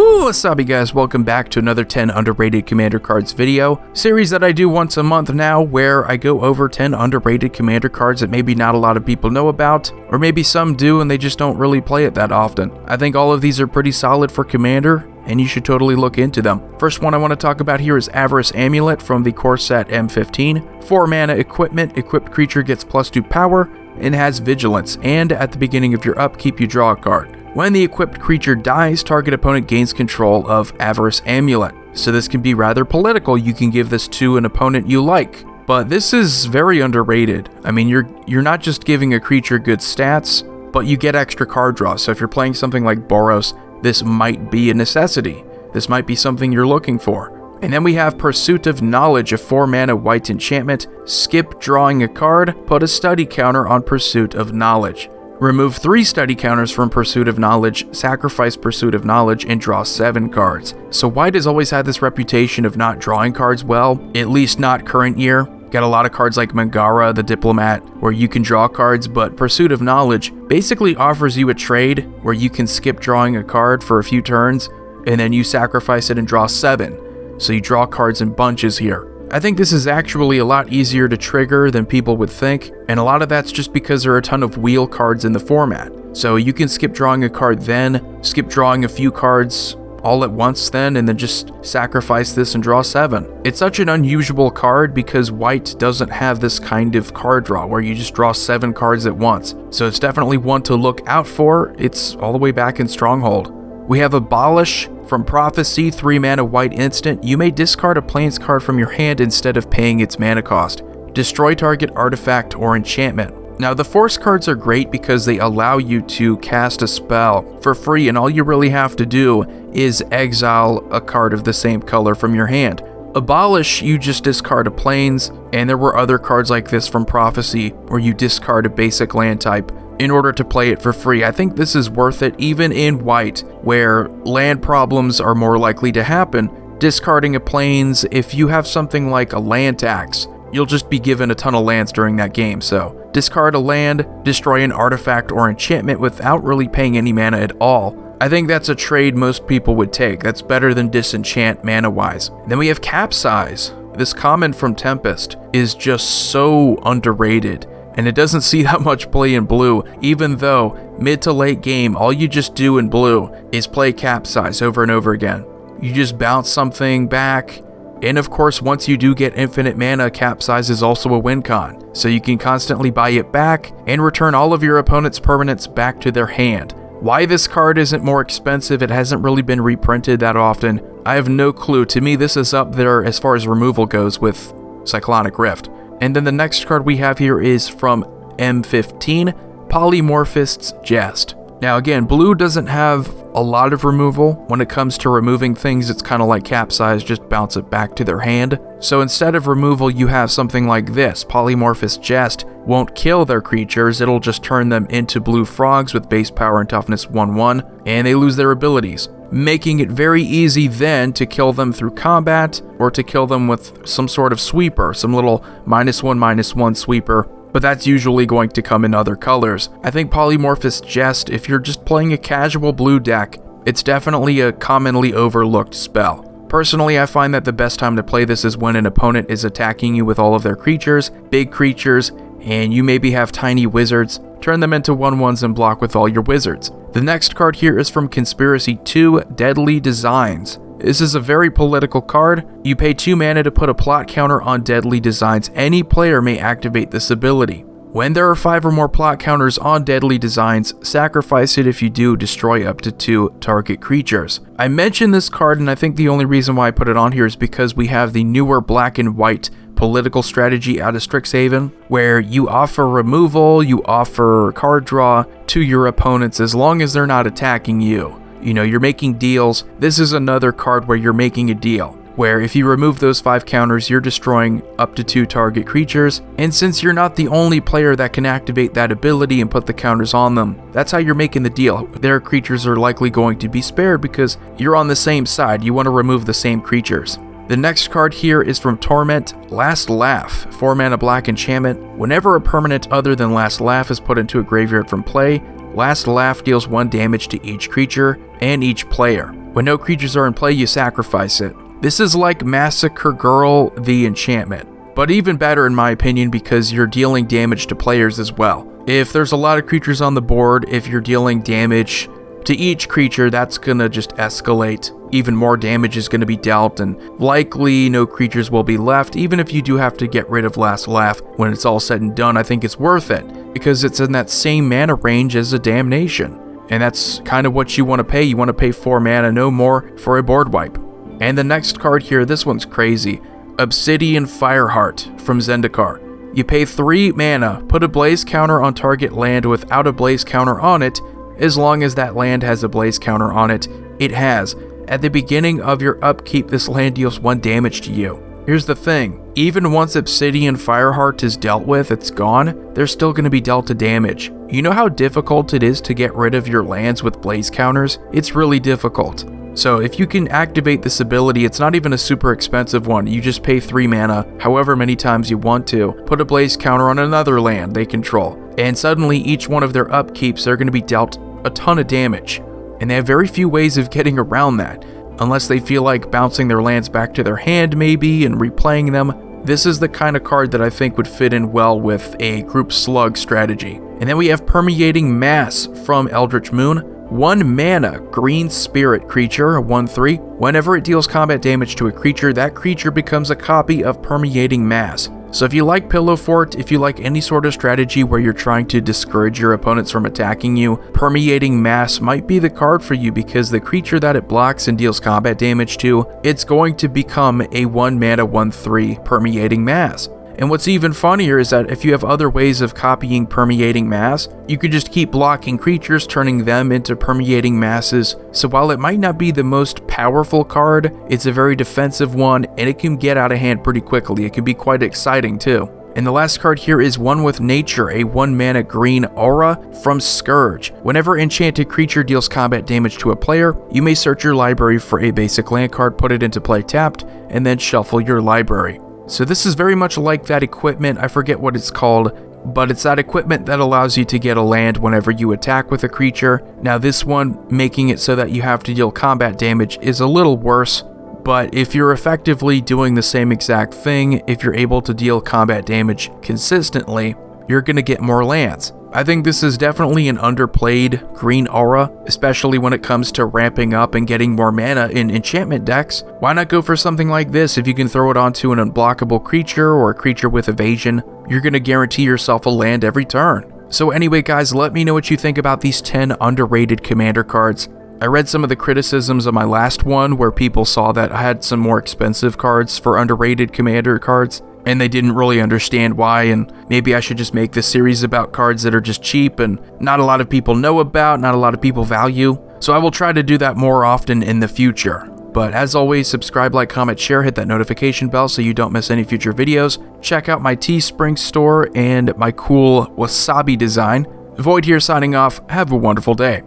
Wasabi guys, welcome back to another 10 underrated commander cards video, series that I do once a month now, where I go over 10 underrated commander cards that maybe not a lot of people know about, or maybe some do and they just don't really play it that often. I think all of these are pretty solid for commander, and you should totally look into them. First one I want to talk about here is Avarice Amulet from the core set M15. 4 mana equipment, equipped creature gets +2 power, and has vigilance, and at the beginning of your upkeep you draw a card. When the equipped creature dies, target opponent gains control of Avarice Amulet. So this can be rather political. You can give this to an opponent you like. But this is very underrated. I mean, you're not just giving a creature good stats, but you get extra card draw. So if you're playing something like Boros, this might be a necessity. This might be something you're looking for. And then we have Pursuit of Knowledge, a 4 mana white enchantment. Skip drawing a card, put a study counter on Pursuit of Knowledge. Remove 3 study counters from Pursuit of Knowledge, sacrifice Pursuit of Knowledge, and draw 7 cards. So white has always had this reputation of not drawing cards well, at least not current year. Got a lot of cards like Mangara, the Diplomat, where you can draw cards, but Pursuit of Knowledge basically offers you a trade where you can skip drawing a card for a few turns, and then you sacrifice it and draw 7. So you draw cards in bunches here. I think this is actually a lot easier to trigger than people would think, and a lot of that's just because there are a ton of wheel cards in the format. So you can skip drawing a card then, skip drawing a few cards all at once then, and then just sacrifice this and draw 7. It's such an unusual card because white doesn't have this kind of card draw where you just draw 7 cards at once. So it's definitely one to look out for. It's all the way back in Stronghold. We have Abolish from Prophecy, 3 mana white instant. You may discard a Plains card from your hand instead of paying its mana cost. Destroy target artifact or enchantment. Now the force cards are great because they allow you to cast a spell for free, and all you really have to do is exile a card of the same color from your hand. Abolish, you just discard a Plains, and there were other cards like this from Prophecy where you discard a basic land type in order to play it for free. I think this is worth it even in white, where land problems are more likely to happen. Discarding a Plains, if you have something like a land tax, you'll just be given a ton of lands during that game. So discard a land, destroy an artifact or enchantment without really paying any mana at all. I think that's a trade most people would take. That's better than disenchant mana-wise. Then we have Capsize. This common from Tempest is just so underrated, and it doesn't see that much play in blue, even though mid to late game, all you just do in blue is play Capsize over and over again. You just bounce something back, and of course once you do get infinite mana, Capsize is also a win con, so you can constantly buy it back and return all of your opponent's permanents back to their hand. Why this card isn't more expensive, it hasn't really been reprinted that often, I have no clue. To me this is up there as far as removal goes with Cyclonic Rift. And then the next card we have here is from M15, Polymorphous Jest. Now again, blue doesn't have a lot of removal. When it comes to removing things, it's kind of like Capsize, just bounce it back to their hand. So instead of removal, you have something like this. Polymorphous Jest won't kill their creatures, it'll just turn them into blue frogs with base power and toughness 1/1, and they lose their abilities, making it very easy then to kill them through combat, or to kill them with some sort of sweeper, some little -1/-1 sweeper, but that's usually going to come in other colors. I think Polymorphous Jest, if you're just playing a casual blue deck, it's definitely a commonly overlooked spell. Personally, I find that the best time to play this is when an opponent is attacking you with all of their creatures, big creatures, and you maybe have tiny wizards. Turn them into 1/1s and block with all your wizards. The next card here is from Conspiracy 2, Deadly Designs. This is a very political card. You pay 2 mana to put a plot counter on Deadly Designs. Any player may activate this ability. When there are 5 or more plot counters on Deadly Designs, sacrifice it. If you do, destroy up to 2 target creatures. I mentioned this card, and I think the only reason why I put it on here is because we have the newer black and white political strategy out of Strixhaven, where you offer removal, you offer card draw to your opponents as long as they're not attacking you. You know, you're making deals. This is another card where you're making a deal, where if you remove those 5 counters, you're destroying up to 2 target creatures, and since you're not the only player that can activate that ability and put the counters on them, that's how you're making the deal. Their creatures are likely going to be spared because you're on the same side. You want to remove the same creatures. The next card here is from Torment, Last Laugh, 4 mana black enchantment. Whenever a permanent other than Last Laugh is put into a graveyard from play, Last Laugh deals 1 damage to each creature and each player. When no creatures are in play, you sacrifice it. This is like Massacre Girl, the enchantment, but even better in my opinion because you're dealing damage to players as well. If there's a lot of creatures on the board, if you're dealing damage to each creature, that's gonna just escalate. Even more damage is gonna be dealt, and likely no creatures will be left. Even if you do have to get rid of Last Laugh, when it's all said and done, I think it's worth it, because it's in that same mana range as a Damnation. And that's kind of what you want to pay. You want to pay 4 mana, no more, for a board wipe. And the next card here, this one's crazy. Obsidian Fireheart from Zendikar. You pay 3 mana, put a blaze counter on target land without a blaze counter on it. As long as that land has a blaze counter on it, it has. At the beginning of your upkeep, this land deals 1 damage to you. Here's the thing, even once Obsidian Fireheart is dealt with, it's gone, they're still going to be dealt a damage. You know how difficult it is to get rid of your lands with blaze counters? It's really difficult. So if you can activate this ability, it's not even a super expensive one. You just pay 3 mana, however many times you want to, put a blaze counter on another land they control, and suddenly each one of their upkeeps are going to be dealt a ton of damage. And they have very few ways of getting around that, unless they feel like bouncing their lands back to their hand maybe and replaying them. This is the kind of card that I think would fit in well with a group slug strategy. And then we have Permeating Mass from Eldritch Moon. 1 mana, green spirit creature, a 1/3. Whenever it deals combat damage to a creature, that creature becomes a copy of Permeating Mass. So if you like Pillow Fort, if you like any sort of strategy where you're trying to discourage your opponents from attacking you, Permeating Mass might be the card for you, because the creature that it blocks and deals combat damage to, it's going to become a 1 mana 1/3 Permeating Mass. And what's even funnier is that if you have other ways of copying Permeating Mass, you could just keep blocking creatures, turning them into Permeating Masses. So while it might not be the most powerful card, it's a very defensive one, and it can get out of hand pretty quickly. It can be quite exciting too. And the last card here is One with Nature, a 1 mana green aura from Scourge. Whenever enchanted creature deals combat damage to a player, you may search your library for a basic land card, put it into play tapped, and then shuffle your library. So this is very much like that equipment, I forget what it's called, but it's that equipment that allows you to get a land whenever you attack with a creature. Now this one, making it so that you have to deal combat damage, is a little worse, but if you're effectively doing the same exact thing, if you're able to deal combat damage consistently, you're going to get more lands. I think this is definitely an underplayed green aura, especially when it comes to ramping up and getting more mana in enchantment decks. Why not go for something like this? If you can throw it onto an unblockable creature or a creature with evasion, you're going to guarantee yourself a land every turn. So anyway guys, let me know what you think about these 10 underrated commander cards. I read some of the criticisms of my last one where people saw that I had some more expensive cards for underrated commander cards, and they didn't really understand why, and maybe I should just make this series about cards that are just cheap and not a lot of people know about, not a lot of people value. So I will try to do that more often in the future. But as always, subscribe, like, comment, share, hit that notification bell so you don't miss any future videos. Check out my Teespring store and my cool wasabi design. Void here signing off. Have a wonderful day.